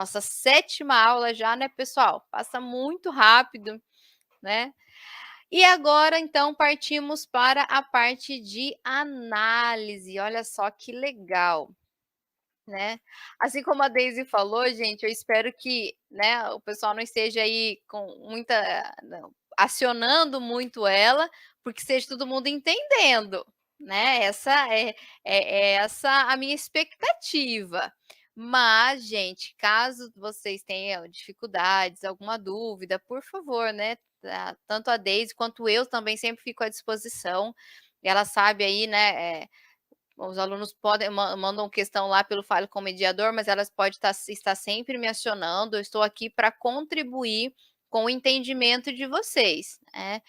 nossa sétima aula já, né, pessoal? Passa muito rápido, né? E agora, então, partimos para a parte de análise. Olha só que legal, né? Assim como a Daisy falou, gente, eu espero que, né, o pessoal não esteja aí com muita, não, acionando muito ela, porque esteja todo mundo entendendo, né? É essa a minha expectativa. Mas, gente, caso vocês tenham dificuldades, alguma dúvida, por favor, né? Tanto a Daisy quanto eu também sempre fico à disposição. Ela sabe aí, né? Os alunos podem mandam questão lá pelo Fale com o Mediador, mas elas podem estar sempre me acionando. Eu estou aqui para contribuir com o entendimento de vocês, né?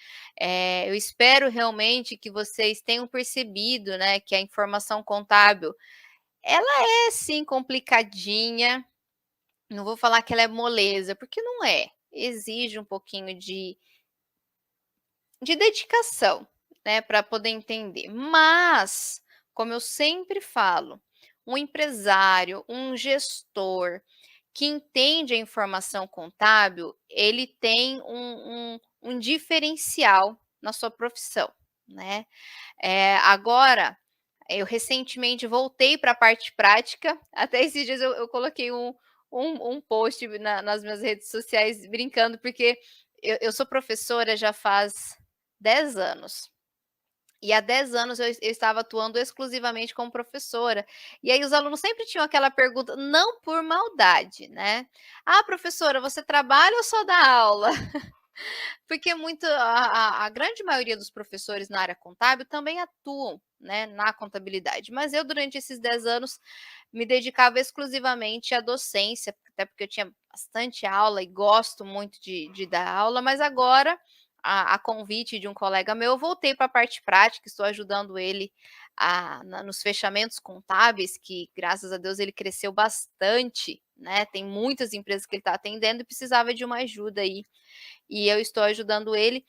Eu espero realmente que vocês tenham percebido, né, que a informação contábil, ela é sim complicadinha. Não vou falar que ela é moleza, porque não é. Exige um pouquinho de dedicação, né, para poder entender. Mas, como eu sempre falo, um empresário, um gestor que entende a informação contábil, ele tem um diferencial na sua profissão, né? Agora, eu recentemente voltei para a parte prática, até esses dias eu coloquei um post nas minhas redes sociais brincando, porque eu sou professora já faz 10 anos. E há 10 anos eu estava atuando exclusivamente como professora. E aí os alunos sempre tinham aquela pergunta, não por maldade, né? Ah, professora, você trabalha ou só dá aula? Porque muito a grande maioria dos professores na área contábil também atuam, né, na contabilidade. Mas eu, durante esses 10 anos, me dedicava exclusivamente à docência, até porque eu tinha bastante aula e gosto muito de dar aula, mas agora, a convite de um colega meu, eu voltei para a parte prática, estou ajudando ele nos fechamentos contábeis, que graças a Deus ele cresceu bastante, né? Tem muitas empresas que ele está atendendo e precisava de uma ajuda aí, e eu estou ajudando ele.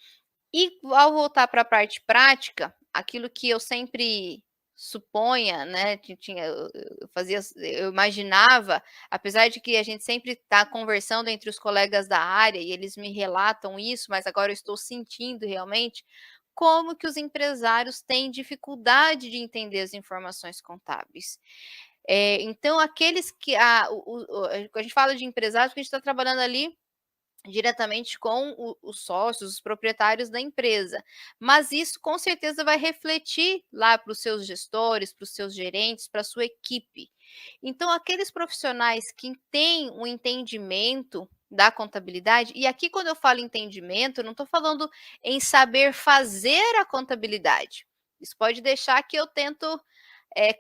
E ao voltar para a parte prática, aquilo que eu sempre suponha, né, que tinha eu fazia eu imaginava, apesar de que a gente sempre está conversando entre os colegas da área e eles me relatam isso, mas agora eu estou sentindo realmente, como que os empresários têm dificuldade de entender as informações contábeis. Então aqueles que a gente fala de empresários, porque a gente está trabalhando ali diretamente com os sócios, os proprietários da empresa. Mas isso com certeza vai refletir lá para os seus gestores, para os seus gerentes, para a sua equipe. Então, aqueles profissionais que têm um entendimento da contabilidade, e aqui quando eu falo entendimento, eu não estou falando em saber fazer a contabilidade. Isso pode deixar que eu tento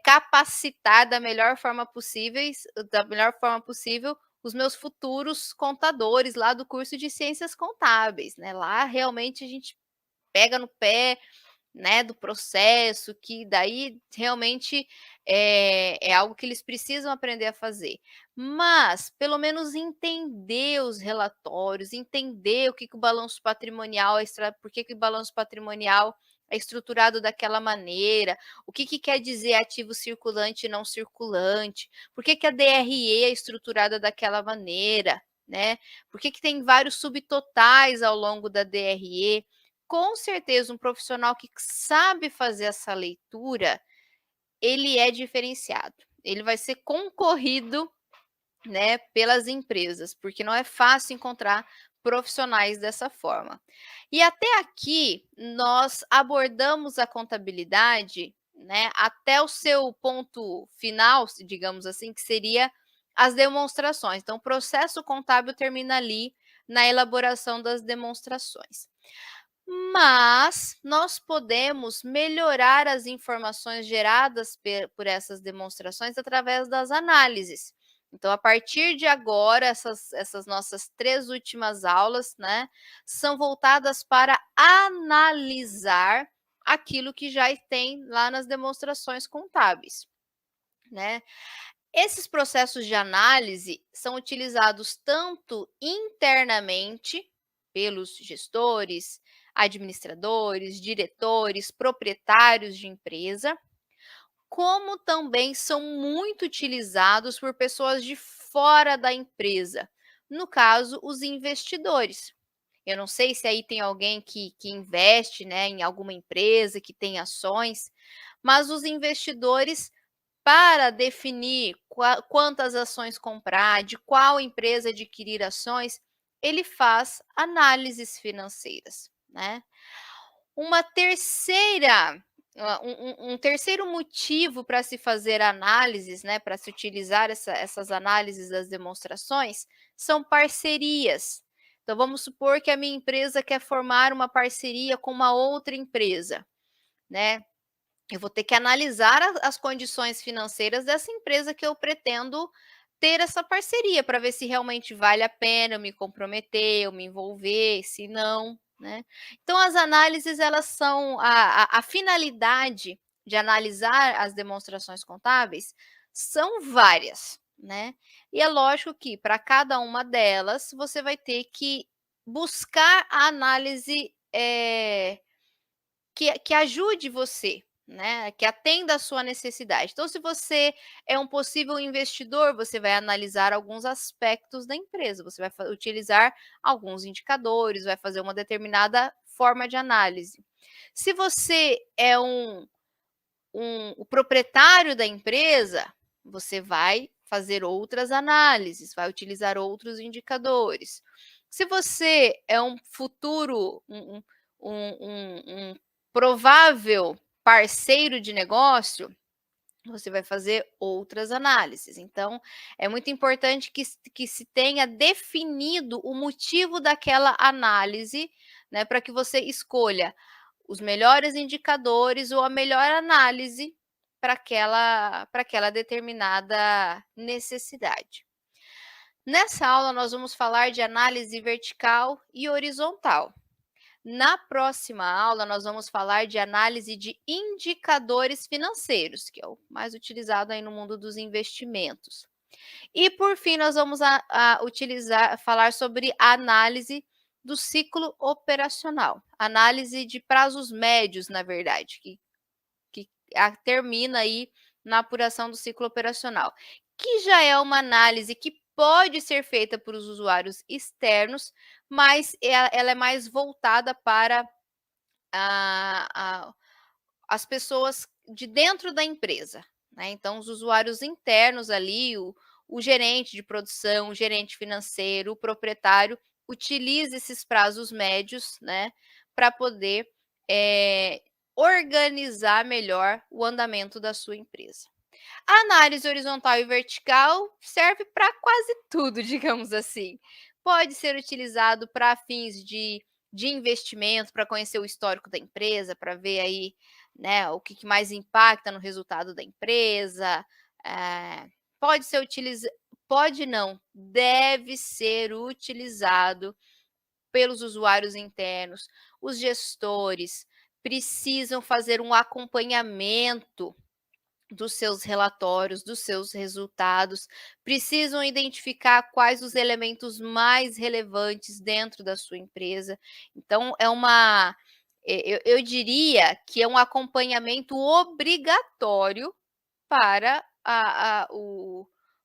capacitar da melhor forma possível os meus futuros contadores lá do curso de ciências contábeis, né? Lá realmente a gente pega no pé, né, do processo, que daí realmente é algo que eles precisam aprender a fazer. Mas, pelo menos entender os relatórios, entender o que, que o balanço patrimonial, por que, que o balanço patrimonial é estruturado daquela maneira, o que, que quer dizer ativo circulante e não circulante, por que, que a DRE é estruturada daquela maneira, né? Por que, que tem vários subtotais ao longo da DRE? Com certeza, um profissional que sabe fazer essa leitura, ele é diferenciado. Ele vai ser concorrido, né, pelas empresas, porque não é fácil encontrar profissionais dessa forma. E até aqui nós abordamos a contabilidade, né, até o seu ponto final, digamos assim, que seria as demonstrações. Então, o processo contábil termina ali na elaboração das demonstrações. Mas nós podemos melhorar as informações geradas por essas demonstrações através das análises. Então, a partir de agora, essas nossas 3 últimas aulas, né, são voltadas para analisar aquilo que já tem lá nas demonstrações contábeis, né. Esses processos de análise são utilizados tanto internamente pelos gestores, administradores, diretores, proprietários de empresa, como também são muito utilizados por pessoas de fora da empresa? No caso, os investidores. Eu não sei se aí tem alguém que investe, né, em alguma empresa, que tem ações, mas os investidores, para definir quantas ações comprar, de qual empresa adquirir ações, ele faz análises financeiras, né. Uma terceira um terceiro motivo para se fazer análises, né, para se utilizar essas análises das demonstrações, são parcerias. Então vamos supor que a minha empresa quer formar uma parceria com uma outra empresa, né. Eu vou ter que analisar as condições financeiras dessa empresa que eu pretendo ter essa parceria, para ver se realmente vale a pena eu me comprometer, eu me envolver, se não, né. Então as análises elas são a finalidade de analisar as demonstrações contábeis são várias, né. E é lógico que para cada uma delas você vai ter que buscar a análise, que ajude você, né, que atenda à sua necessidade. Então, se você é um possível investidor, você vai analisar alguns aspectos da empresa, você vai utilizar alguns indicadores, vai fazer uma determinada forma de análise. Se você é o proprietário da empresa, você vai fazer outras análises, vai utilizar outros indicadores. Se você é um futuro, um provável parceiro de negócio, você vai fazer outras análises. Então, é muito importante que se tenha definido o motivo daquela análise, né, para que você escolha os melhores indicadores ou a melhor análise para aquela determinada necessidade. Nessa aula, nós vamos falar de análise vertical e horizontal. Na próxima aula, nós vamos falar de análise de indicadores financeiros, que é o mais utilizado aí no mundo dos investimentos. E por fim, nós vamos falar sobre a análise do ciclo operacional, análise de prazos médios, na verdade, que termina aí na apuração do ciclo operacional, que já é uma análise que pode ser feita por os usuários externos, mas ela é mais voltada para a a as pessoas de dentro da empresa, né. Então os usuários internos ali, o gerente de produção, o gerente financeiro, o proprietário, utiliza esses prazos médios, né, para poder, eh, organizar melhor o andamento da sua empresa. A análise horizontal e vertical serve para quase tudo, digamos assim. Pode ser utilizado para fins de investimento, para conhecer o histórico da empresa, para ver aí, né, o que mais impacta no resultado da empresa. Pode ser utilizado, pode não, deve ser utilizado pelos usuários internos. Os gestores precisam fazer um acompanhamento dos seus relatórios, dos seus resultados, precisam identificar quais os elementos mais relevantes dentro da sua empresa. Então, eu diria que é um acompanhamento obrigatório para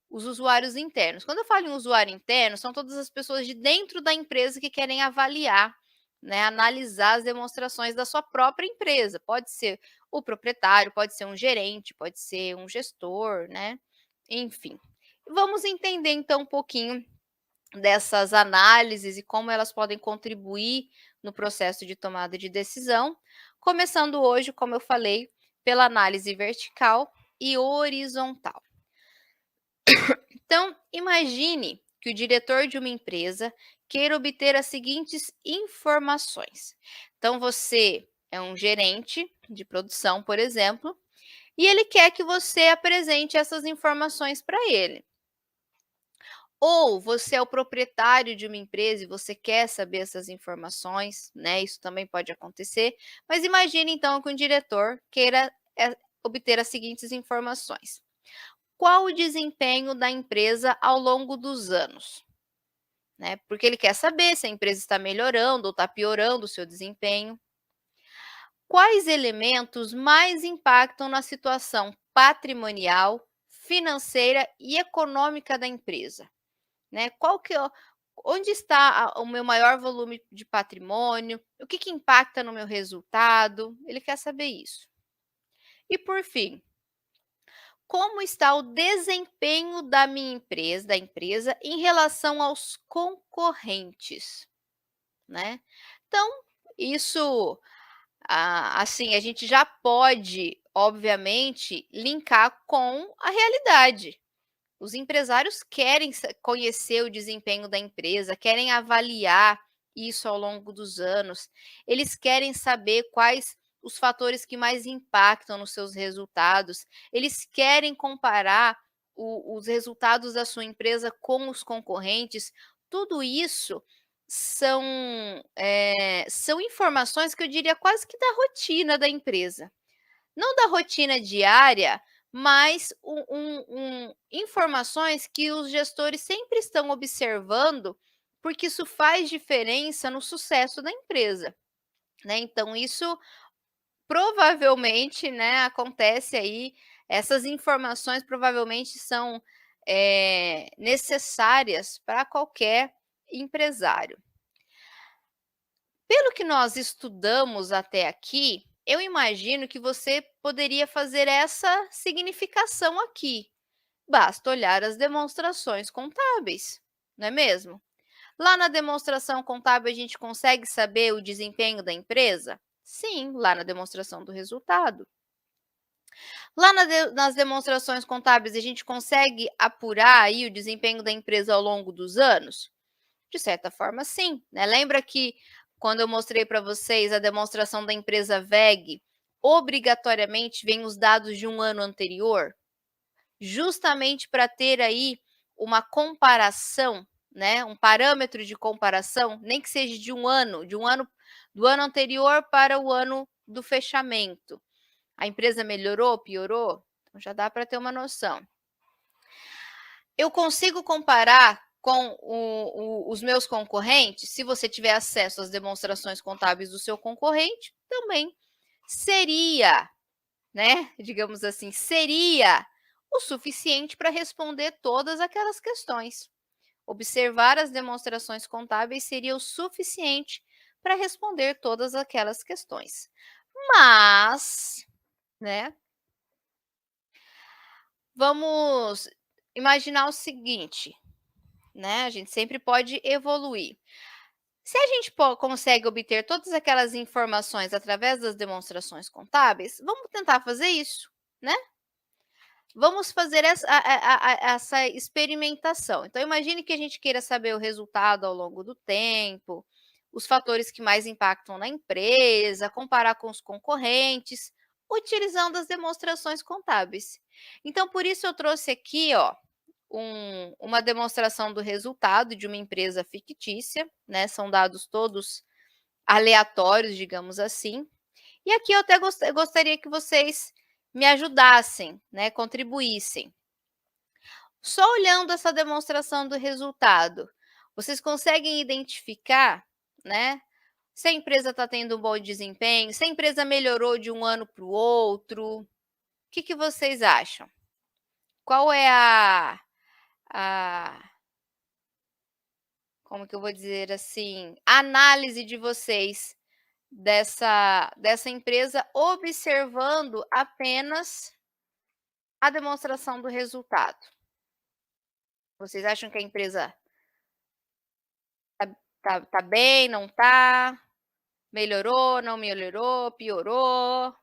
os usuários internos. Quando eu falo em usuário interno, são todas as pessoas de dentro da empresa que querem avaliar, né, analisar as demonstrações da sua própria empresa. Pode ser o proprietário, pode ser um gerente, pode ser um gestor, né? Enfim. Vamos entender então um pouquinho dessas análises e como elas podem contribuir no processo de tomada de decisão, começando hoje, como eu falei, pela análise vertical e horizontal. Então, imagine que o diretor de uma empresa queira obter as seguintes informações. Então, você é um gerente de produção, por exemplo, e ele quer que você apresente essas informações para ele. Ou você é o proprietário de uma empresa e você quer saber essas informações, né? Isso também pode acontecer. Mas imagine então que um diretor queira obter as seguintes informações: qual o desempenho da empresa ao longo dos anos? Né? Porque ele quer saber se a empresa está melhorando ou está piorando o seu desempenho. Quais elementos mais impactam na situação patrimonial, financeira e econômica da empresa, né? Qual que é onde está o meu maior volume de patrimônio? O que que impacta no meu resultado? Ele quer saber isso. E por fim, como está o desempenho da empresa em relação aos concorrentes, né? Então, isso, assim, a gente já pode, obviamente, linkar com a realidade. Os empresários querem conhecer o desempenho da empresa, querem avaliar isso ao longo dos anos. Eles querem saber quais os fatores que mais impactam nos seus resultados. Eles querem comparar os resultados da sua empresa com os concorrentes. Tudo isso são, são informações que eu diria quase que da rotina da empresa. Não da rotina diária, mas informações que os gestores sempre estão observando, porque isso faz diferença no sucesso da empresa, né. Então isso provavelmente, né, acontece aí, essas informações provavelmente são, necessárias para qualquer empresário. Pelo que nós estudamos até aqui, eu imagino que você poderia fazer essa significação aqui. Basta olhar as demonstrações contábeis, não é mesmo? Lá na demonstração contábil a gente consegue saber o desempenho da empresa? Sim, lá na demonstração do resultado. Lá nas demonstrações contábeis a gente consegue apurar aí o desempenho da empresa ao longo dos anos? De certa forma, sim, né. Lembra que quando eu mostrei para vocês a demonstração da empresa WEG, obrigatoriamente vem os dados de um ano anterior? Justamente para ter aí uma comparação, né, um parâmetro de comparação, nem que seja de um ano do ano anterior para o ano do fechamento. A empresa melhorou, piorou? Então já dá para ter uma noção. Eu consigo comparar com os meus concorrentes? Se você tiver acesso às demonstrações contábeis do seu concorrente, também seria, né, digamos assim, seria o suficiente para responder todas aquelas questões. Observar as demonstrações contábeis seria o suficiente para responder todas aquelas questões. Mas, né, vamos imaginar o seguinte, né, a gente sempre pode evoluir. Se a gente consegue obter todas aquelas informações através das demonstrações contábeis, vamos tentar fazer isso, né? Vamos fazer essa experimentação. Então, imagine que a gente queira saber o resultado ao longo do tempo, os fatores que mais impactam na empresa, comparar com os concorrentes, utilizando as demonstrações contábeis. Então, por isso eu trouxe aqui, ó, uma demonstração do resultado de uma empresa fictícia, né? São dados todos aleatórios, digamos assim. E aqui eu até gostaria que vocês me ajudassem, né? Contribuíssem. Só olhando essa demonstração do resultado, vocês conseguem identificar, né? Se a empresa está tendo um bom desempenho, se a empresa melhorou de um ano para o outro. O que, que vocês acham? Qual é a como que eu vou dizer assim, a análise de vocês dessa empresa observando apenas a demonstração do resultado? Vocês acham que a empresa tá bem, não tá? Melhorou, não melhorou, piorou?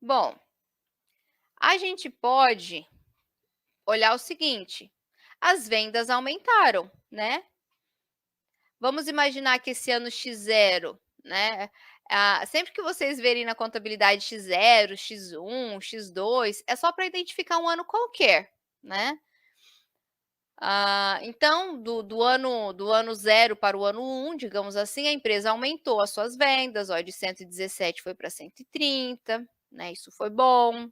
Bom, a gente pode olhar o seguinte: as vendas aumentaram, né? Vamos imaginar que esse ano X0, né, sempre que vocês verem na contabilidade X0, X1, X2, é só para identificar um ano qualquer, né. Então do ano 0 para o ano 1, digamos assim, a empresa aumentou as suas vendas, ó, de 117 foi para 130, né, isso foi bom.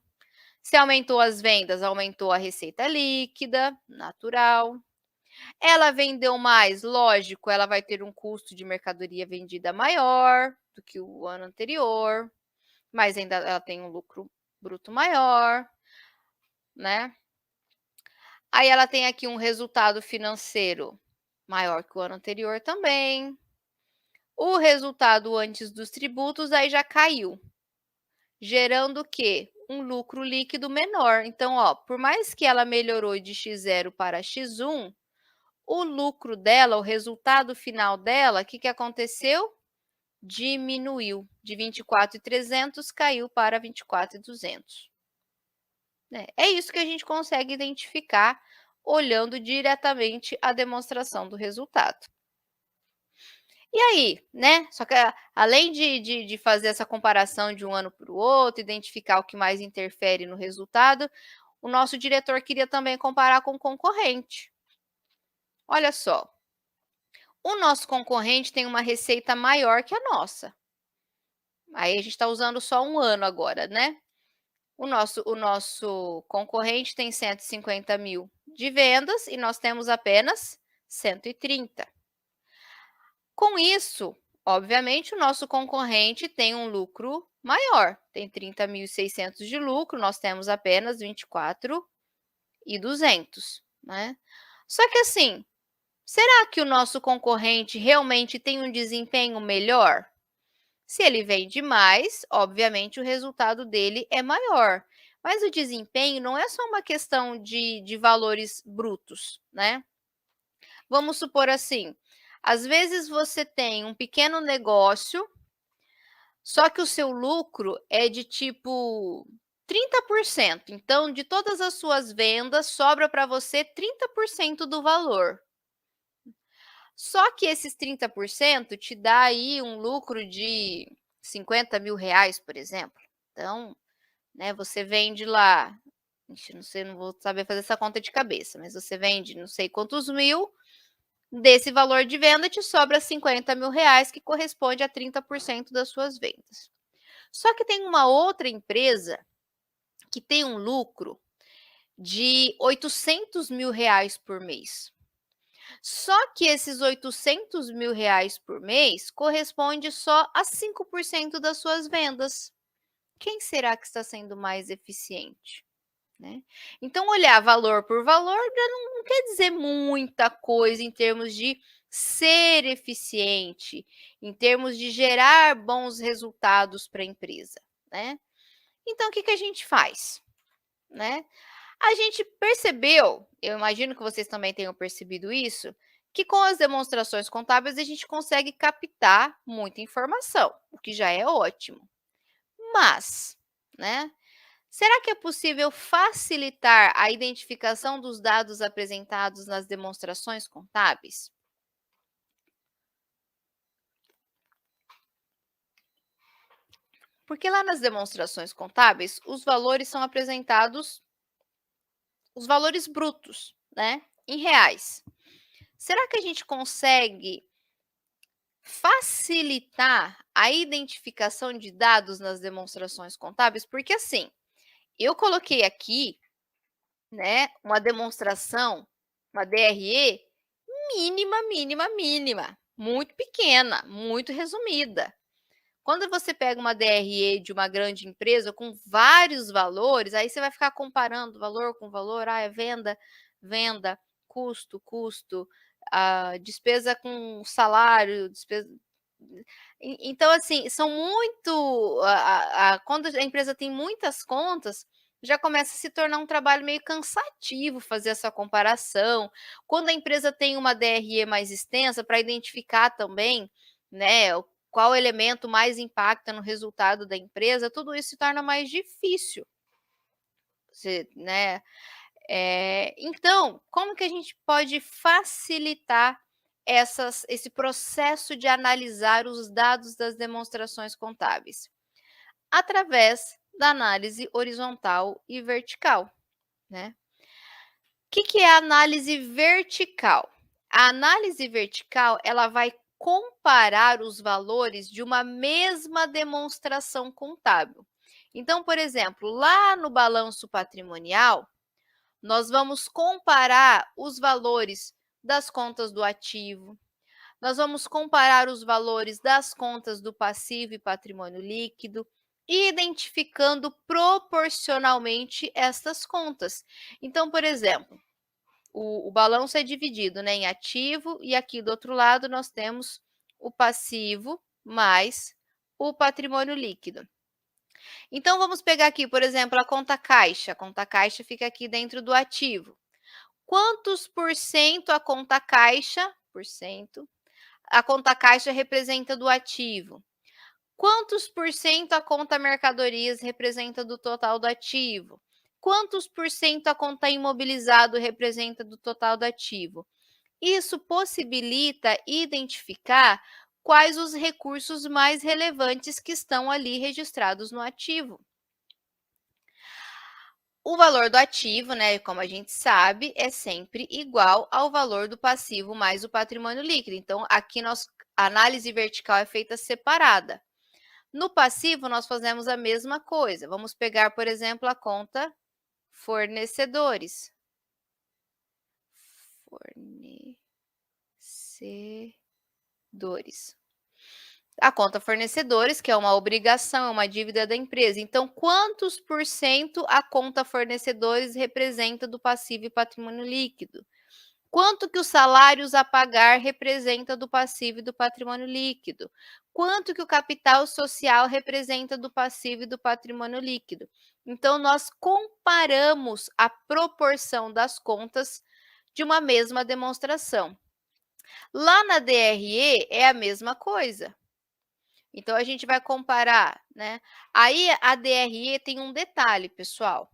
Se aumentou as vendas, aumentou a receita líquida, natural. Ela vendeu mais, lógico, ela vai ter um custo de mercadoria vendida maior do que o ano anterior. mas ainda ela tem um lucro bruto maior, né. Aí ela tem aqui um resultado financeiro maior que o ano anterior também. O resultado antes dos tributos aí já caiu, gerando o quê? Um lucro líquido menor. Então, ó, por mais que ela melhorou de x0 para x1, o lucro dela, o resultado final dela, o que aconteceu? Diminuiu. De 24.300 caiu para 24.200. Né? É isso que a gente consegue identificar olhando diretamente a demonstração do resultado. E aí, né? Só que além de fazer essa comparação de um ano para o outro, identificar o que mais interfere no resultado, o nosso diretor queria também comparar com o concorrente. Olha só, o nosso concorrente tem uma receita maior que a nossa. Aí a gente está usando só um ano agora, né? O nosso concorrente tem 150 mil de vendas e nós temos apenas 130. Com isso, obviamente, o nosso concorrente tem um lucro maior, tem 30.600 de lucro, nós temos apenas 24.200, né? Só que assim, será que o nosso concorrente realmente tem um desempenho melhor? Se ele vende mais, obviamente o resultado dele é maior. Mas o desempenho não é só uma questão de valores brutos, né? Vamos supor assim, às vezes você tem um pequeno negócio, só que o seu lucro é de tipo 30%. Então, de todas as suas vendas, sobra para você 30% do valor. Só que esses 30% te dá aí um lucro de 50 mil reais, por exemplo. Então, né, você vende lá, ixi, não sei, não vou saber fazer essa conta de cabeça, mas você vende não sei quantos mil, desse valor de venda te sobra 50 mil reais, que corresponde a 30% das suas vendas. Só que tem uma outra empresa que tem um lucro de 800 mil reais por mês. Só que esses 800 mil reais por mês corresponde só a 5% das suas vendas. Quem será que está sendo mais eficiente? Né? Então, olhar valor por valor já não quer dizer muita coisa em termos de ser eficiente, em termos de gerar bons resultados para a empresa. Né? Então, o que a gente faz? Né? A gente percebeu, eu imagino que vocês também tenham percebido isso, que com as demonstrações contábeis a gente consegue captar muita informação, o que já é ótimo. Mas, né? Será que é possível facilitar a identificação dos dados apresentados nas demonstrações contábeis? Porque lá nas demonstrações contábeis, os valores são apresentados, os valores brutos, né? Em reais. Será que a gente consegue facilitar a identificação de dados nas demonstrações contábeis? Porque assim, eu coloquei aqui, né, uma demonstração, uma DRE mínima, mínima, mínima, muito pequena, muito resumida. Quando você pega uma DRE de uma grande empresa com vários valores, aí você vai ficar comparando valor com valor, é venda, venda, custo, custo, despesa com salário, despesa. Então, assim, são muito. Quando a empresa tem muitas contas, já começa a se tornar um trabalho meio cansativo fazer essa comparação. Quando a empresa tem uma DRE mais extensa, para identificar também, né, qual elemento mais impacta no resultado da empresa, tudo isso se torna mais difícil. Você, né? Então, como que a gente pode facilitar esse processo de analisar os dados das demonstrações contábeis? Através da análise horizontal e vertical, né? O que é a análise vertical? A análise vertical, ela vai comparar os valores de uma mesma demonstração contábil. Então, por exemplo, lá no balanço patrimonial, nós vamos comparar os valores das contas do ativo, nós vamos comparar os valores das contas do passivo e patrimônio líquido identificando proporcionalmente estas contas. Então, por exemplo, o balanço é dividido, né, em ativo e aqui do outro lado nós temos o passivo mais o patrimônio líquido. Então vamos pegar aqui, por exemplo, a conta caixa fica aqui dentro do ativo. Quantos por cento a conta caixa representa do ativo? Quantos por cento a conta mercadorias representa do total do ativo? Quantos por cento a conta imobilizado representa do total do ativo? Isso possibilita identificar quais os recursos mais relevantes que estão ali registrados no ativo. O valor do ativo, né, como a gente sabe, é sempre igual ao valor do passivo mais o patrimônio líquido. Então, aqui a análise vertical é feita separada. No passivo, nós fazemos a mesma coisa. Vamos pegar, por exemplo, a conta fornecedores. Fornecedores. A conta fornecedores, que é uma obrigação, é uma dívida da empresa. Então, quantos por cento a conta fornecedores representa do passivo e patrimônio líquido? Quanto que os salários a pagar representa do passivo e do patrimônio líquido? Quanto que o capital social representa do passivo e do patrimônio líquido? Então, nós comparamos a proporção das contas de uma mesma demonstração. Lá na DRE é a mesma coisa. Então, a gente vai comparar, né? Aí, a DRE tem um detalhe, pessoal.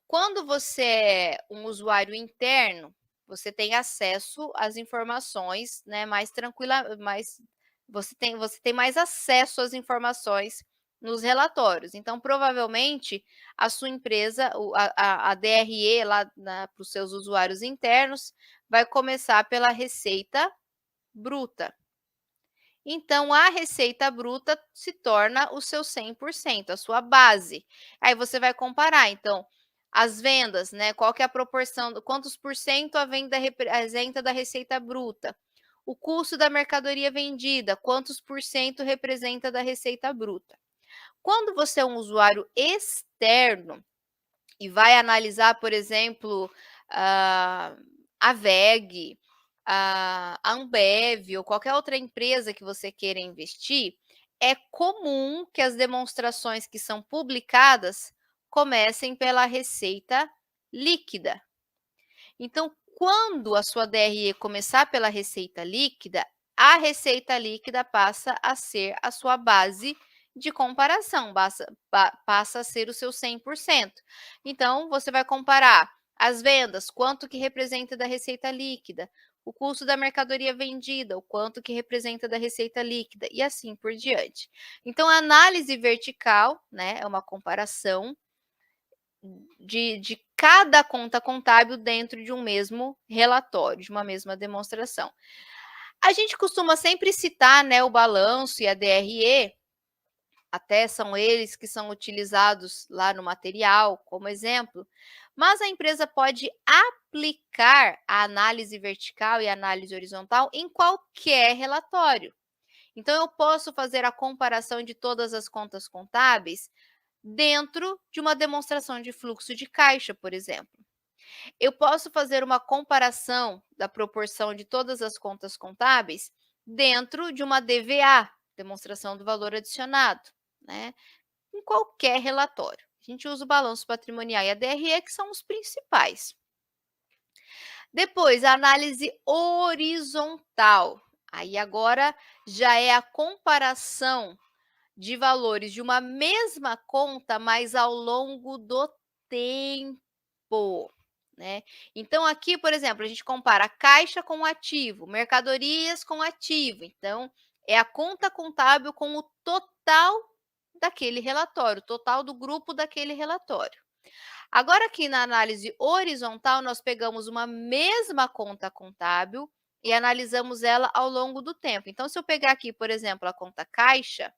Quando você é um usuário interno, você tem acesso às informações, né, mais tranquila, mais você tem mais acesso às informações nos relatórios. Então, provavelmente, a sua empresa, a DRE lá para os seus usuários internos, vai começar pela receita bruta. Então, a receita bruta se torna o seu 100%, a sua base. Aí você vai comparar, então, as vendas, né? Qual que é a proporção, quantos por cento a venda representa da receita bruta? O custo da mercadoria vendida, quantos por cento representa da receita bruta? Quando você é um usuário externo e vai analisar, por exemplo, a WEG, a Ambev ou qualquer outra empresa que você queira investir, é comum que as demonstrações que são publicadas comecem pela receita líquida. Então, quando a sua DRE começar pela receita líquida, a receita líquida passa a ser a sua base de comparação, passa a ser o seu 100%. Então, você vai comparar as vendas, quanto que representa da receita líquida, o custo da mercadoria vendida, o quanto que representa da receita líquida, e assim por diante. Então, a análise vertical, né, é uma comparação de cada conta contábil dentro de um mesmo relatório, de uma mesma demonstração. A gente costuma sempre citar, né, o balanço e a DRE, até são eles que são utilizados lá no material como exemplo, mas a empresa pode aplicar a análise vertical e a análise horizontal em qualquer relatório. Então, eu posso fazer a comparação de todas as contas contábeis dentro de uma demonstração de fluxo de caixa, por exemplo. Eu posso fazer uma comparação da proporção de todas as contas contábeis dentro de uma DVA, demonstração do valor adicionado, né? Em qualquer relatório. A gente usa o balanço patrimonial e a DRE, que são os principais. Depois, a análise horizontal. Aí agora já é a comparação de valores de uma mesma conta, mas ao longo do tempo, né? Então, aqui, por exemplo, a gente compara caixa com ativo, mercadorias com ativo. Então, é a conta contábil com o total daquele relatório, o total do grupo daquele relatório. Agora, aqui na análise horizontal, nós pegamos uma mesma conta contábil e analisamos ela ao longo do tempo. Então, se eu pegar aqui, por exemplo, a conta caixa,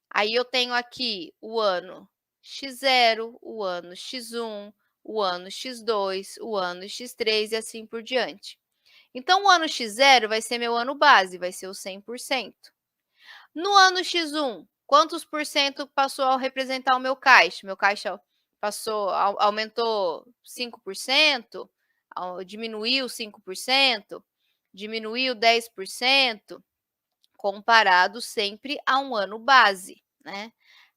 aí eu tenho aqui o ano X0, o ano X1, o ano X2, o ano X3 e assim por diante. Então, o ano X0 vai ser meu ano base, vai ser o 100%. No ano X1, quantos por cento passou a representar o meu caixa? Meu caixa passou aumentou 5%, diminuiu 5%, diminuiu 10%, comparado sempre a um ano base, né.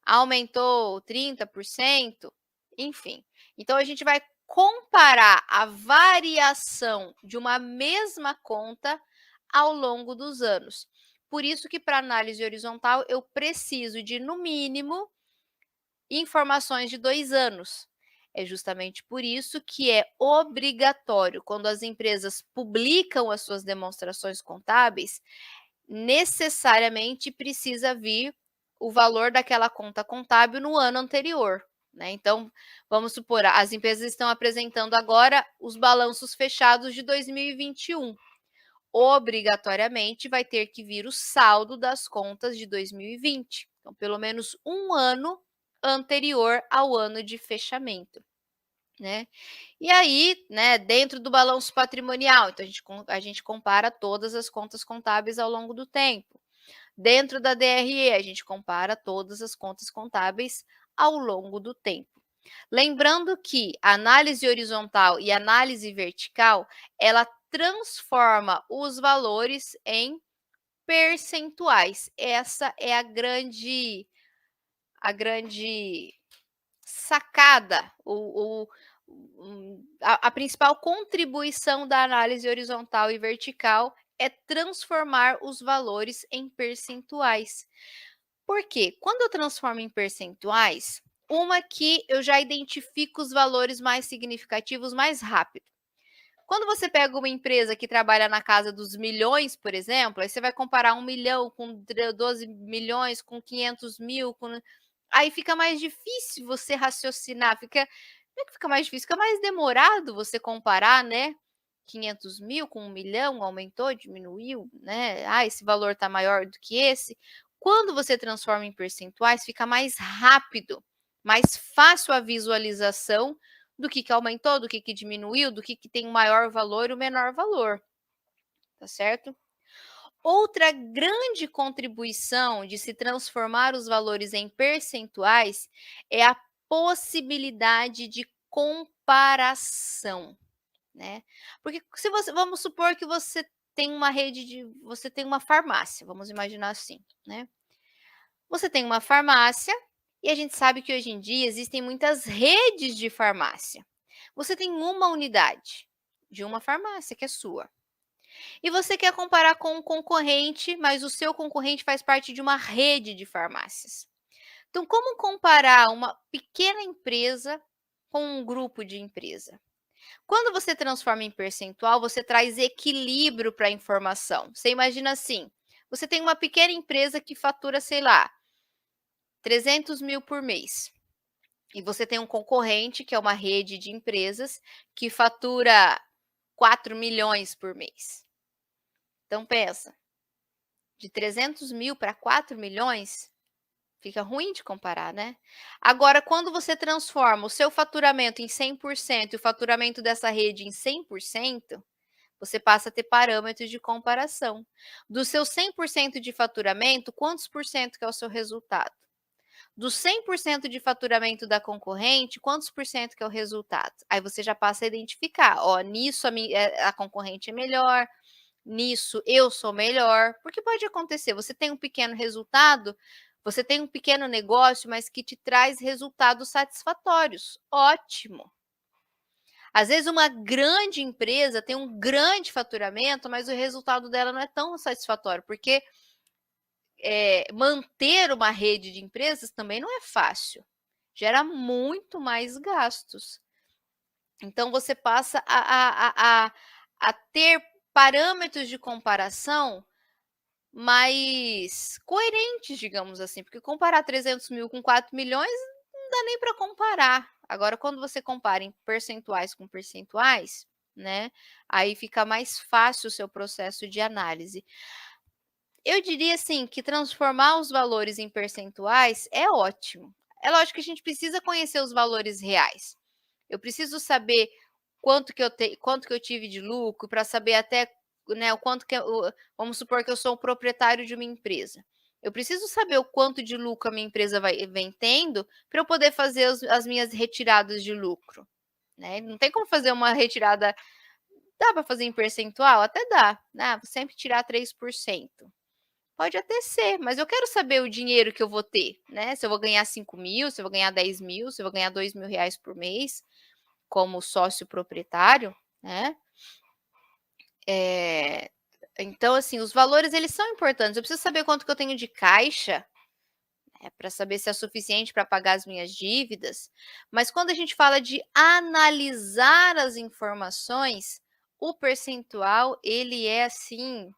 Aumentou 30%, enfim. Então a gente vai comparar a variação de uma mesma conta ao longo dos anos. Por isso que para análise horizontal eu preciso de, no mínimo, informações de 2 anos. É justamente por isso que é obrigatório, quando as empresas publicam as suas demonstrações contábeis, necessariamente precisa vir o valor daquela conta contábil no ano anterior, né. Então, vamos supor, as empresas estão apresentando agora os balanços fechados de 2021. Obrigatoriamente vai ter que vir o saldo das contas de 2020. Então, pelo menos um ano anterior ao ano de fechamento, né. E aí, né, dentro do balanço patrimonial, então a gente compara todas as contas contábeis ao longo do tempo. Dentro da DRE, a gente compara todas as contas contábeis ao longo do tempo. Lembrando que a análise horizontal e análise vertical, ela transforma os valores em percentuais. Essa é a grande sacada, a principal contribuição da análise horizontal e vertical é transformar os valores em percentuais. Por quê? Quando eu transformo em percentuais, uma que eu já identifico os valores mais significativos mais rápido. Quando você pega uma empresa que trabalha na casa dos milhões, por exemplo, aí você vai comparar 1.000.000 com 12 milhões, com 500.000, aí fica mais difícil você raciocinar, não é que fica mais difícil, fica mais demorado você comparar, né, 500.000 com 1.000.000, aumentou, diminuiu, né, esse valor está maior do que esse. Quando você transforma em percentuais, fica mais rápido, mais fácil a visualização do que aumentou, do que diminuiu, do que tem o maior valor e o menor valor, tá certo? Outra grande contribuição de se transformar os valores em percentuais é a possibilidade de comparação, né? Porque se você, vamos supor que você tem uma farmácia, vamos imaginar assim, né? Você tem uma farmácia e a gente sabe que hoje em dia existem muitas redes de farmácia. Você tem uma unidade de uma farmácia que é sua. E você quer comparar com um concorrente, mas o seu concorrente faz parte de uma rede de farmácias. Então, como comparar uma pequena empresa com um grupo de empresa? Quando você transforma em percentual, você traz equilíbrio para a informação. Você imagina assim: você tem uma pequena empresa que fatura, sei lá, 300.000 por mês. E você tem um concorrente, que é uma rede de empresas, que fatura 4 milhões por mês. Então pensa, de 300.000 para 4 milhões, fica ruim de comparar, né. Agora quando você transforma o seu faturamento em 100% e o faturamento dessa rede em 100%, você passa a ter parâmetros de comparação. Do seu 100% de faturamento, quantos por cento que é o seu resultado? Do 100% de faturamento da concorrente, quantos por cento que é o resultado? Aí você já passa a identificar, ó, nisso a concorrente é melhor, nisso eu sou melhor, porque pode acontecer, você tem um pequeno resultado, você tem um pequeno negócio, mas que te traz resultados satisfatórios, ótimo. Às vezes uma grande empresa tem um grande faturamento, mas o resultado dela não é tão satisfatório, porque manter uma rede de empresas também não é fácil, gera muito mais gastos. Então você passa a ter parâmetros de comparação mais coerentes, digamos assim, porque comparar 300.000 com 4 milhões não dá nem para comparar. Agora, quando você compara em percentuais com percentuais, né, aí fica mais fácil o seu processo de análise. Eu diria assim que transformar os valores em percentuais é ótimo. É lógico que a gente precisa conhecer os valores reais. Eu preciso saber quanto que eu tive de lucro para saber até, né, o quanto que vamos supor que eu sou o proprietário de uma empresa. Eu preciso saber o quanto de lucro a minha empresa vem tendo para eu poder fazer as minhas retiradas de lucro, né. Não tem como fazer uma retirada. Dá para fazer em percentual? Até dá, né, vou sempre tirar 3%. Pode até ser, mas eu quero saber o dinheiro que eu vou ter, né, se eu vou ganhar 5.000, se eu vou ganhar 10.000, se eu vou ganhar R$ 2.000 por mês, como sócio proprietário, né. Eh, então assim, os valores eles são importantes, eu preciso saber quanto que eu tenho de caixa, para saber se é suficiente para pagar as minhas dívidas, mas quando a gente fala de analisar as informações, o percentual ele é, assim,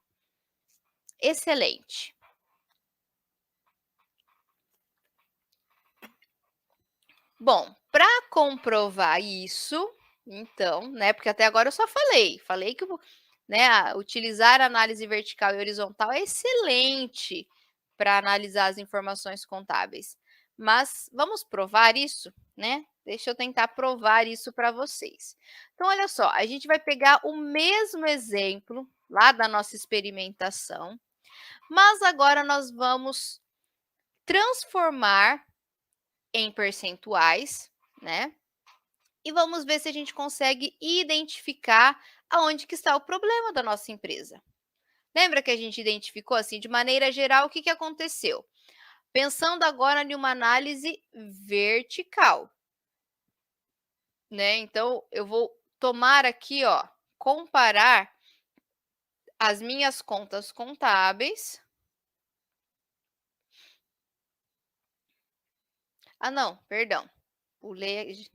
excelente. Bom, para comprovar isso, então, né, porque até agora eu só falei que né, utilizar análise vertical e horizontal é excelente para analisar as informações contábeis. Mas vamos provar isso, né? Deixa eu tentar provar isso para vocês. Então, olha só, a gente vai pegar o mesmo exemplo lá da nossa experimentação, mas agora nós vamos transformar em percentuais, né? E vamos ver se a gente consegue identificar aonde que está o problema da nossa empresa. Lembra que a gente identificou assim, de maneira geral, o que que aconteceu? Pensando agora em uma análise vertical, né? Então, eu vou tomar aqui, ó, comparar as minhas contas contábeis. Ah, não, perdão. Pulei,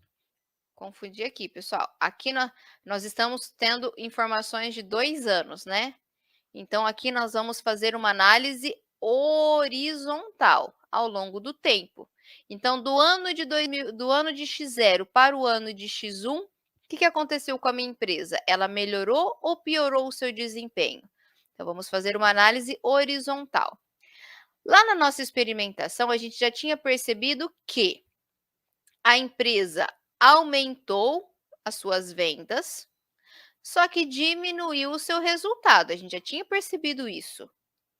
confundi aqui, pessoal. Aqui nós estamos tendo informações de 2 anos, né? Então, aqui nós vamos fazer uma análise horizontal ao longo do tempo. Então, do ano de X0 para o ano de X1, o que que aconteceu com a minha empresa? Ela melhorou ou piorou o seu desempenho? Então, vamos fazer uma análise horizontal. Lá na nossa experimentação, a gente já tinha percebido que a empresa aumentou as suas vendas, só que diminuiu o seu resultado. A gente já tinha percebido isso,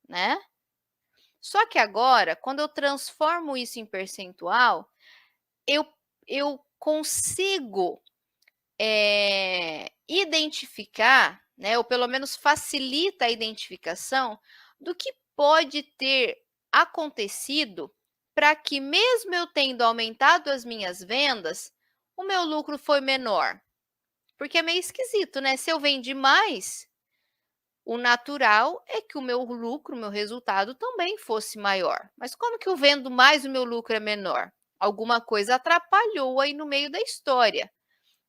né? Só que agora, quando eu transformo isso em percentual, eu eu consigo, identificar, né, ou pelo menos facilita a identificação do que pode ter acontecido para que mesmo eu tendo aumentado as minhas vendas, o meu lucro foi menor. Porque é meio esquisito, né, se eu vendi mais, o natural é que o meu lucro, o meu resultado também fosse maior. Mas como que eu vendo mais, o meu lucro é menor? Alguma coisa atrapalhou aí no meio da história.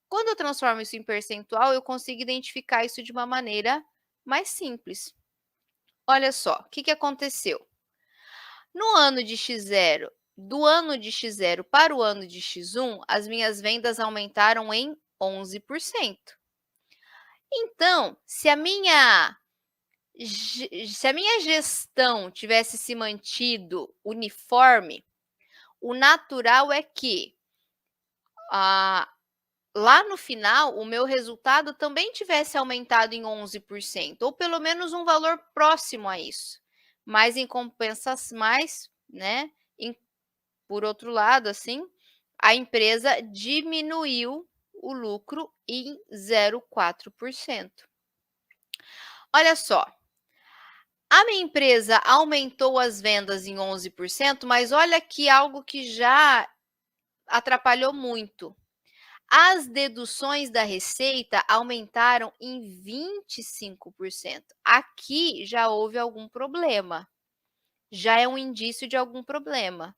Quando eu transformo isso em percentual, eu consigo identificar isso de uma maneira mais simples. Olha só, o que que aconteceu? No ano de X0, do ano de X0 para o ano de X1, as minhas vendas aumentaram em 11%. Então, se a minha gestão tivesse se mantido uniforme, o natural é que, ah, lá no final, o meu resultado também tivesse aumentado em 11%, ou pelo menos um valor próximo a isso. Mas em compensação, né, por outro lado, assim, a empresa diminuiu o lucro em 0,4%. Olha só, a minha empresa aumentou as vendas em 11%, mas olha aqui algo que já atrapalhou muito. As deduções da receita aumentaram em 25%. Aqui já houve algum problema, já é um indício de algum problema.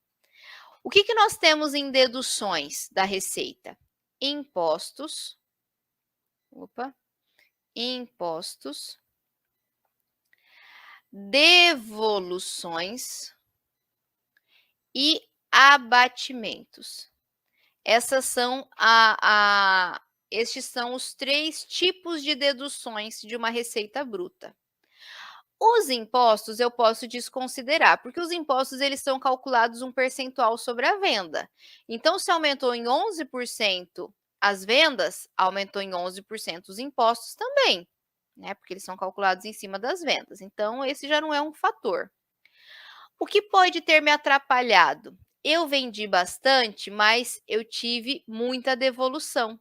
O que que nós temos em deduções da receita? Impostos, impostos, devoluções e abatimentos. Essas são estes são os 3 tipos de deduções de uma receita bruta. Os impostos eu posso desconsiderar, porque os impostos eles são calculados um percentual sobre a venda. Então, se aumentou em 11% as vendas, aumentou em 11% os impostos também, né? Porque eles são calculados em cima das vendas. Então, esse já não é um fator. O que pode ter me atrapalhado? Eu vendi bastante, mas eu tive muita devolução,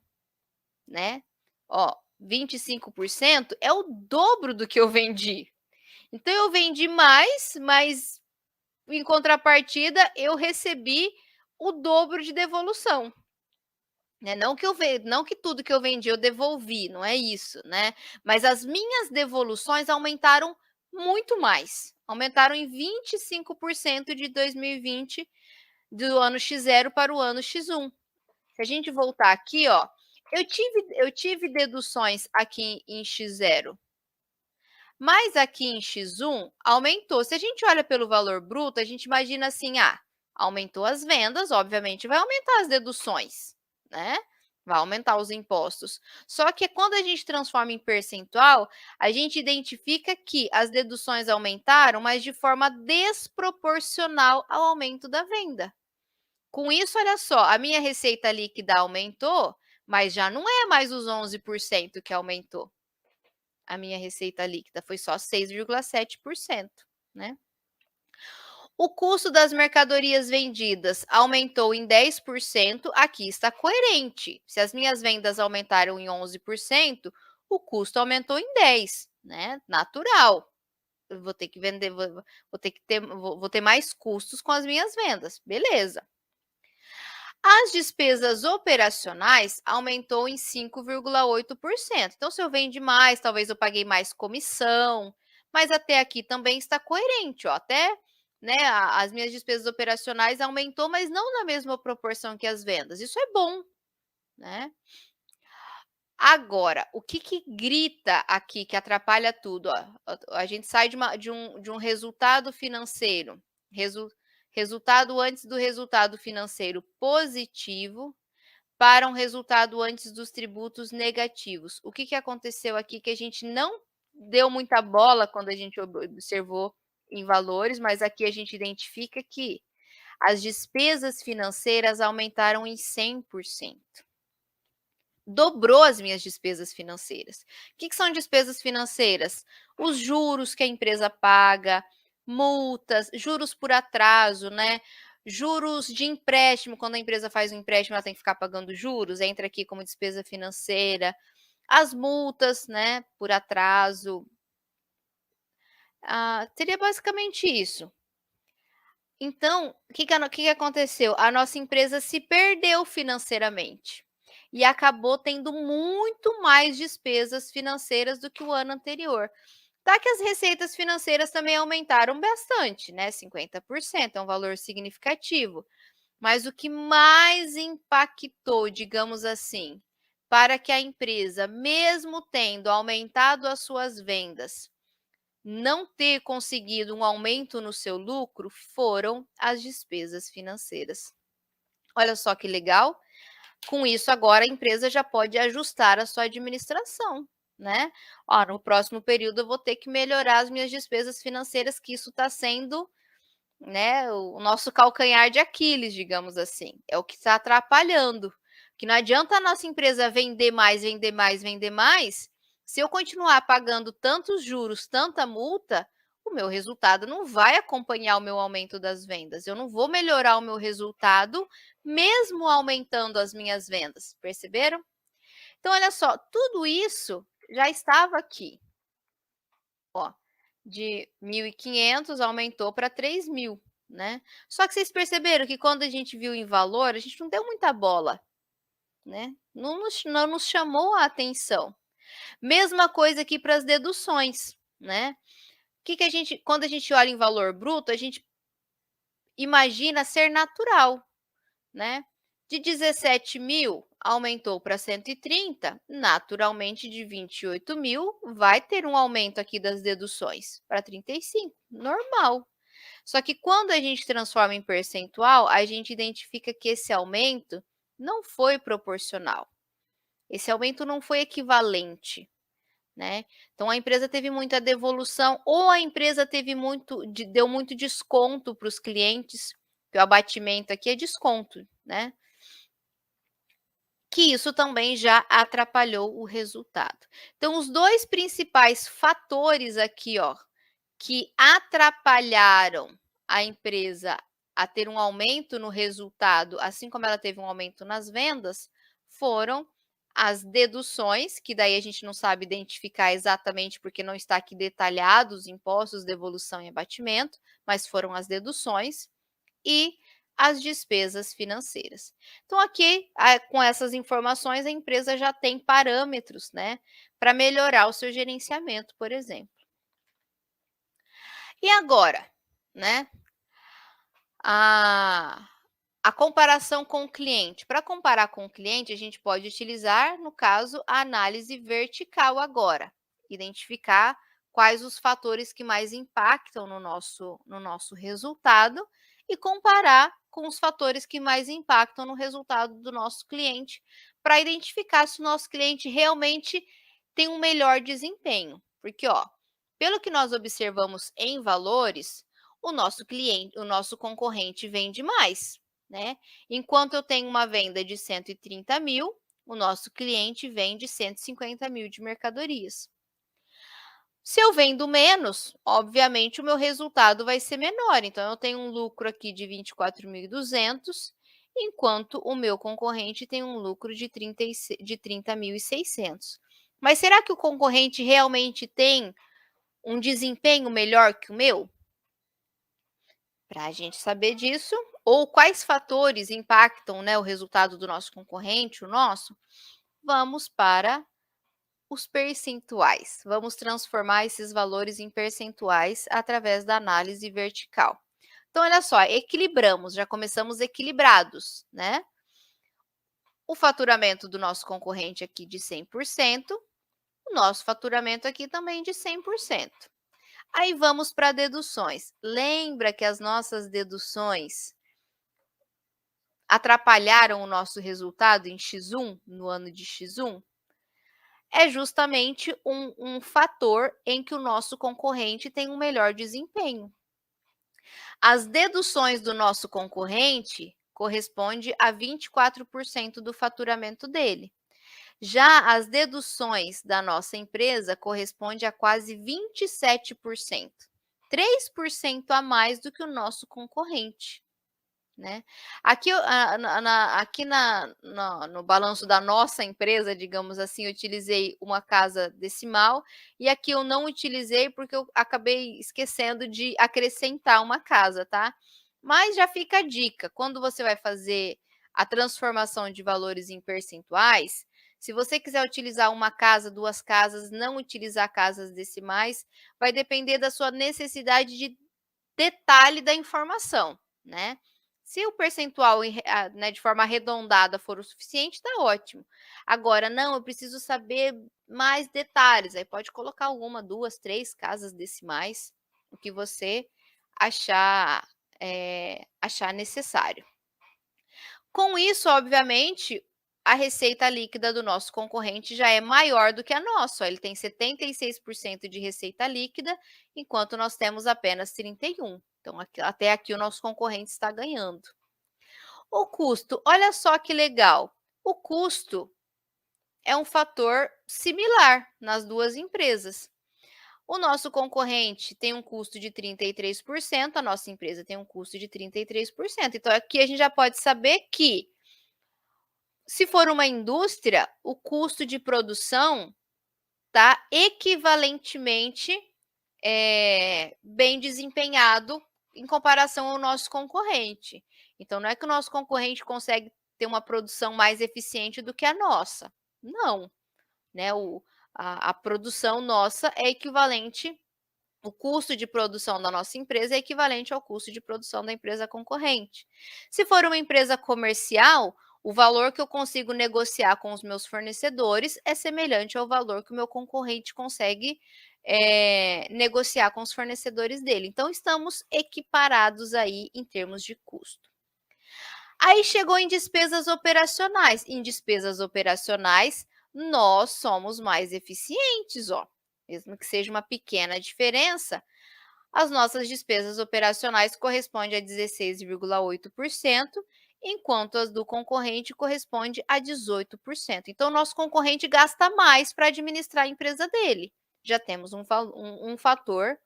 né. Ó, 25% é o dobro do que eu vendi. Então eu vendi mais, mas em contrapartida eu recebi o dobro de devolução, né. Não que tudo que eu vendi eu devolvi, não é isso, né, mas as minhas devoluções aumentaram muito mais, aumentaram em 25% de 2020, do ano X0 para o ano X1. Se a gente voltar aqui, ó, eu tive deduções aqui em X0, mas aqui em X1 aumentou. Se a gente olha pelo valor bruto, a gente imagina assim: "Ah, aumentou as vendas, obviamente vai aumentar as deduções, né, vai aumentar os impostos". Só que quando a gente transforma em percentual, a gente identifica que as deduções aumentaram, mas de forma desproporcional ao aumento da venda. Com isso, olha só, a minha receita líquida aumentou, mas já não é mais os 11% que aumentou. A minha receita líquida foi só 6,7%, né. O custo das mercadorias vendidas aumentou em 10%, aqui está coerente. Se as minhas vendas aumentaram em 11%, o custo aumentou em 10, né, natural. Eu vou ter que vender, vou ter que ter, vou ter mais custos com as minhas vendas, beleza. As despesas operacionais aumentou em 5,8%. Então, se eu vende mais, talvez eu paguei mais comissão, mas até aqui também está coerente, ó, até, né, as minhas despesas operacionais aumentou, mas não na mesma proporção que as vendas. Isso é bom, né? Agora, o que que grita aqui, que atrapalha tudo, ó, a gente sai de um resultado financeiro, resu resultado antes do resultado financeiro positivo, para um resultado antes dos tributos negativos. O que que aconteceu aqui que a gente não deu muita bola quando a gente observou em valores, mas aqui a gente identifica que as despesas financeiras aumentaram em 100%. Dobrou as minhas despesas financeiras. O que que são despesas financeiras? Os juros que a empresa paga, multas, juros por atraso, né, juros de empréstimo, quando a empresa faz um empréstimo, ela tem que ficar pagando juros, entra aqui como despesa financeira. As multas, né, por atraso. Seria basicamente isso. Então, o que que aconteceu? A nossa empresa se perdeu financeiramente e acabou tendo muito mais despesas financeiras do que o ano anterior. Tá que as receitas financeiras também aumentaram bastante, né, 50%, é um valor significativo, mas o que mais impactou, digamos assim, para que a empresa, mesmo tendo aumentado as suas vendas, não ter conseguido um aumento no seu lucro, foram as despesas financeiras. Olha só que legal, com isso agora a empresa já pode ajustar a sua administração, né. "Ó, no próximo período eu vou ter que melhorar as minhas despesas financeiras", que isso está sendo, né, o nosso calcanhar de Aquiles, digamos assim, é o que está atrapalhando, que não adianta a nossa empresa vender mais, vender mais, vender mais, se eu continuar pagando tantos juros, tanta multa, o meu resultado não vai acompanhar o meu aumento das vendas, eu não vou melhorar o meu resultado, mesmo aumentando as minhas vendas, perceberam? Então olha só, tudo isso já estava aqui, ó, de 1.500 aumentou para 3.000, né. Só que vocês perceberam que quando a gente viu em valor, a gente não deu muita bola, né, não nos chamou a atenção. Mesma coisa aqui para as deduções, né. Que a gente, quando a gente olha em valor bruto, a gente imagina ser natural, né. De 17.000 aumentou para 130, naturalmente de 28.000 vai ter um aumento aqui das deduções para 35, normal. Só que quando a gente transforma em percentual, a gente identifica que esse aumento não foi proporcional. Esse aumento não foi equivalente, né. Então a empresa teve muita devolução ou a empresa teve deu muito desconto para os clientes, que o abatimento aqui é desconto, né, que isso também já atrapalhou o resultado. Então os 2 principais fatores aqui, ó, que atrapalharam a empresa a ter um aumento no resultado, assim como ela teve um aumento nas vendas, foram as deduções, que daí a gente não sabe identificar exatamente porque não está aqui detalhado os impostos, devolução e abatimento, mas foram as deduções e as despesas financeiras. Então aqui, com essas informações, a empresa já tem parâmetros, né, para melhorar o seu gerenciamento, por exemplo. E agora, né, a a comparação com o cliente. Para comparar com o cliente, a gente pode utilizar, no caso, a análise vertical agora. Identificar quais os fatores que mais impactam no nosso resultado e comparar com os fatores que mais impactam no resultado do nosso cliente, para identificar se o nosso cliente realmente tem um melhor desempenho. Porque, ó, pelo que nós observamos em valores, o nosso concorrente vende mais, né? Enquanto eu tenho uma venda de 130 mil, o nosso cliente vende 150 mil de mercadorias. Se eu vendo menos, obviamente o meu resultado vai ser menor. Então, eu tenho um lucro aqui de 24.200, enquanto o meu concorrente tem um lucro de 30.600. Mas será que o concorrente realmente tem um desempenho melhor que o meu? Para a gente saber disso, ou quais fatores impactam, né, o resultado do nosso concorrente, o nosso, vamos para os percentuais. Vamos transformar esses valores em percentuais através da análise vertical. Então, olha só, equilibramos, já começamos equilibrados, né? O faturamento do nosso concorrente aqui de 100%, o nosso faturamento aqui também de 100%. Aí vamos para deduções. Lembra que as nossas deduções atrapalharam o nosso resultado em X1, no ano de X1? É justamente um fator em que o nosso concorrente tem um melhor desempenho. As deduções do nosso concorrente corresponde a 24% do faturamento dele. Já as deduções da nossa empresa corresponde a quase 27%, 3% a mais do que o nosso concorrente. Né? Aqui, aqui no balanço da nossa empresa, digamos assim, eu utilizei uma casa decimal e aqui eu não utilizei porque eu acabei esquecendo de acrescentar uma casa, tá? Mas já fica a dica, quando você vai fazer a transformação de valores em percentuais, se você quiser utilizar uma casa, duas casas, não utilizar casas decimais, vai depender da sua necessidade de detalhe da informação, né? Se o percentual né, de forma arredondada for o suficiente, está ótimo. Agora, não, eu preciso saber mais detalhes. Aí pode colocar uma, duas, três casas decimais, o que você achar, achar necessário. Com isso, obviamente, a receita líquida do nosso concorrente já é maior do que a nossa. Ele tem 76% de receita líquida, enquanto nós temos apenas 31%. Então, até aqui o nosso concorrente está ganhando. O custo, olha só que legal. O custo é um fator similar nas duas empresas. O nosso concorrente tem um custo de 33%, a nossa empresa tem um custo de 33%. Então, aqui a gente já pode saber que, se for uma indústria, o custo de produção está equivalentemente bem desempenhado em comparação ao nosso concorrente. Então, não é que o nosso concorrente consegue ter uma produção mais eficiente do que a nossa. Não. Né? A produção nossa é equivalente, o custo de produção da nossa empresa é equivalente ao custo de produção da empresa concorrente. Se for uma empresa comercial, o valor que eu consigo negociar com os meus fornecedores é semelhante ao valor que o meu concorrente consegue negociar com os fornecedores dele. Então, estamos equiparados aí em termos de custo. Aí chegou em despesas operacionais. Em despesas operacionais, nós somos mais eficientes, ó. Mesmo que seja uma pequena diferença, as nossas despesas operacionais correspondem a 16,8%, enquanto as do concorrente correspondem a 18%. Então, o nosso concorrente gasta mais para administrar a empresa dele. Já temos um fator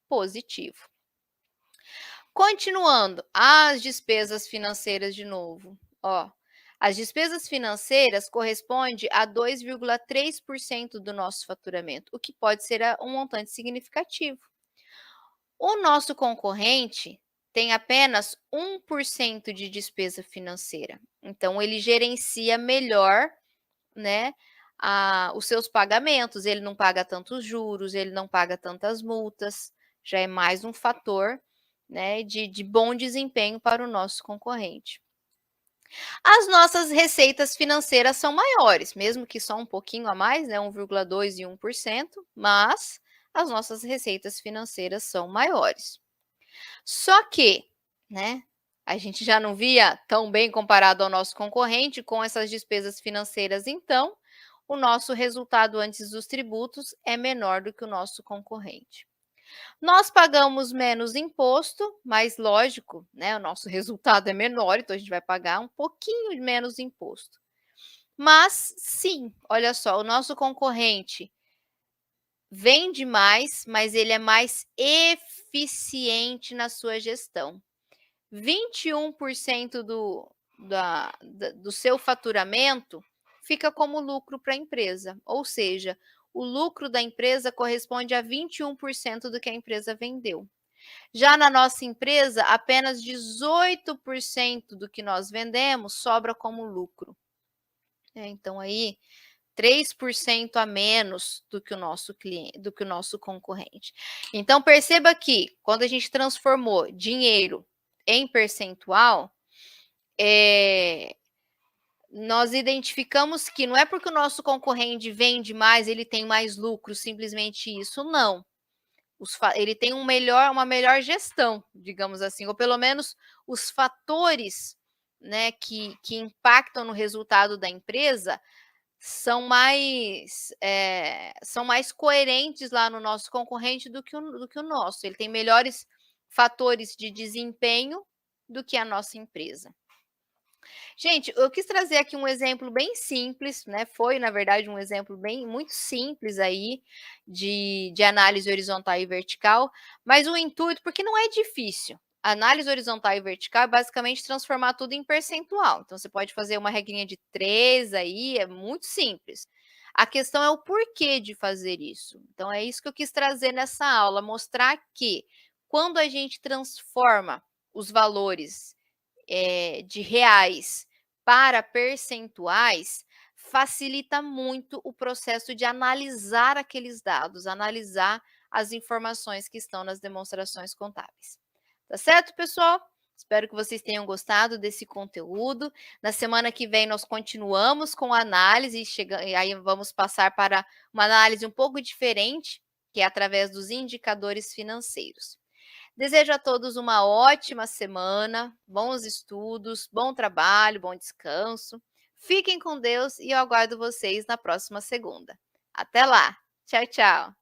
positivo. Continuando, as despesas financeiras de novo, ó. As despesas financeiras corresponde a 2,3% do nosso faturamento, o que pode ser um montante significativo. O nosso concorrente tem apenas 1% de despesa financeira, então ele gerencia melhor, né, os seus pagamentos, ele não paga tantos juros, ele não paga tantas multas, já é mais um fator, né, de bom desempenho para o nosso concorrente. As nossas receitas financeiras são maiores, mesmo que só um pouquinho a mais, né, 1,2 e 1%, mas as nossas receitas financeiras são maiores. Só que, né, a gente já não via tão bem comparado ao nosso concorrente com essas despesas financeiras, então o nosso resultado antes dos tributos é menor do que o nosso concorrente. Nós pagamos menos imposto, mas lógico, né, o nosso resultado é menor, então a gente vai pagar um pouquinho menos imposto. Mas sim, olha só, o nosso concorrente vende mais, mas ele é mais eficiente na sua gestão. 21% do seu faturamento fica como lucro para a empresa, ou seja, o lucro da empresa corresponde a 21% do que a empresa vendeu. Já na nossa empresa, apenas 18% do que nós vendemos sobra como lucro. Então aí 3% a menos do que o nosso cliente, do que o nosso concorrente. Então perceba que quando a gente transformou dinheiro em percentual, nós identificamos que não é porque o nosso concorrente vende mais, ele tem mais lucro, simplesmente isso, não. Ele tem uma melhor gestão, digamos assim, ou pelo menos os fatores, né, que impactam no resultado da empresa são mais coerentes lá no nosso concorrente do que o nosso. Ele tem melhores fatores de desempenho do que a nossa empresa. Gente, eu quis trazer aqui um exemplo bem simples, né? Foi, na verdade, um exemplo muito simples aí de análise horizontal e vertical, mas o intuito, porque não é difícil. Análise horizontal e vertical é basicamente transformar tudo em percentual. Então, você pode fazer uma regrinha de 3 aí, é muito simples. A questão é o porquê de fazer isso. Então, é isso que eu quis trazer nessa aula, mostrar que quando a gente transforma os valores de reais para percentuais, facilita muito o processo de analisar aqueles dados, analisar as informações que estão nas demonstrações contábeis. Tá certo, pessoal? Espero que vocês tenham gostado desse conteúdo. Na semana que vem nós continuamos com a análise, e aí vamos passar para uma análise um pouco diferente, que é através dos indicadores financeiros. Desejo a todos uma ótima semana, bons estudos, bom trabalho, bom descanso. Fiquem com Deus e eu aguardo vocês na próxima segunda. Até lá. Tchau, tchau.